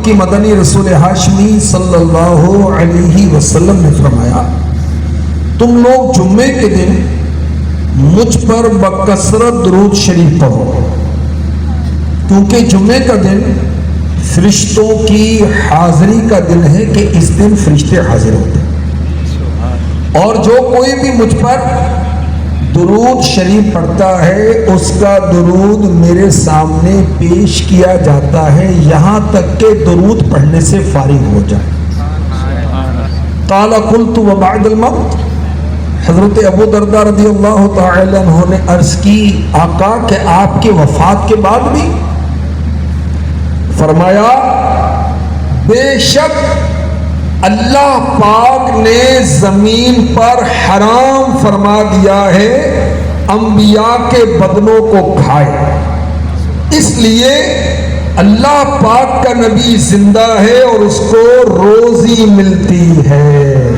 مکی مدنی رسول ہاشمی صلی اللہ علیہ وسلم نے فرمایا تم لوگ جمعے کے دن مجھ پر بکثرت درود شریف پڑھو، کیونکہ جمعے کا دن فرشتوں کی حاضری کا دن ہے کہ اس دن فرشتے حاضر ہوتے ہیں، اور جو کوئی بھی مجھ پر درود شریف پڑھتا ہے اس کا درود میرے سامنے پیش کیا جاتا ہے یہاں تک کہ درود پڑھنے سے فارغ ہو جائے۔ قال قلت وبعد الموت، حضرت ابو درداء رضی اللہ تعالی عنہ نے عرض کی آقا کہ آپ کے وفات کے بعد بھی؟ فرمایا بے شک اللہ پاک نے زمین پر حرام فرما دیا ہے انبیاء کے بدنوں کو کھائے، اس لیے اللہ پاک کا نبی زندہ ہے اور اس کو روزی ملتی ہے،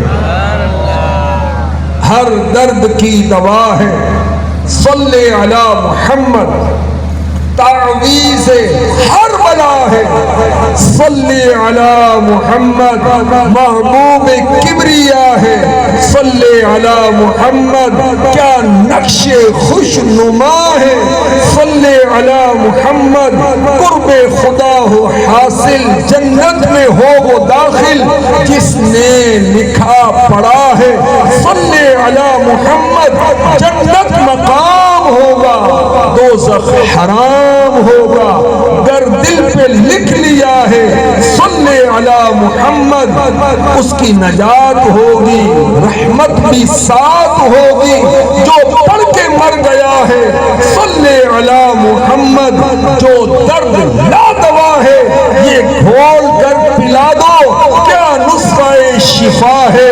ہر درد کی دوا ہے، صلی علی محمد، تعویذ ہر بلا ہے، صلی علی محمد، محبوب کبریا ہے، صلی علی محمد، کیا نقش خوش نما ہے، صلی علی محمد، قرب خدا ہو حاصل، جنت میں ہو وہ داخل جس نے لکھا پڑا ہے، صلی علی محمد، جنت مقام ہوگا دوزخ حرام ہوگا، گر دل پہ لکھ لیا ہے صلی علی محمد، اس کی نجات ہوگی، رحمت بھی ساتھ ہوگی، جو پڑھ کے مر گیا ہے صلی علی محمد، جو درد لا دوا ہے یہ گھول کر پلا دو، کیا نسخہ شفا ہے،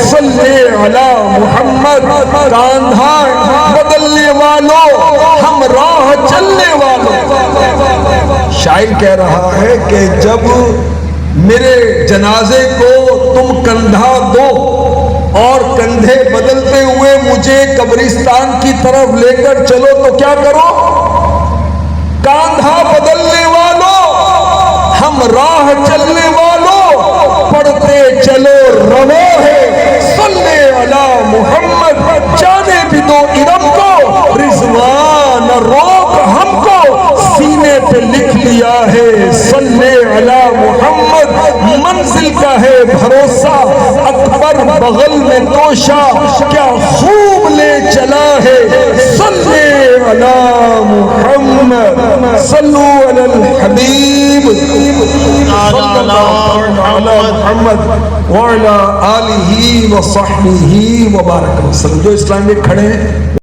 صلی علی محمد، کاندھا بدلنے والوں ہم راہ چلنے والوں۔ شاعر کہہ رہا ہے کہ جب میرے جنازے کو تم کندھا دو اور کندھے بدلتے ہوئے مجھے قبرستان کی طرف لے کر چلو تو کیا کرو؟ کاندھا بدلنے والوں ہم راہ چلنے والوں، پڑھتے چلو رو ہے صلی علی محمد، جانے بھی دو ارم کو رضوان روک ہم کو، سینے پہ لکھ لیا ہے صلی علی محمد، منزل کا ہے بھروسہ اکبر بغل میں توشا، کیا خوب لے چلا ہے صلی علی محمد، صلو علی الحبیب صلی اللہ علی محمد وعلی آلہ وصحبہ وبارک وسلم۔ جو اسلام میں کھڑے ہیں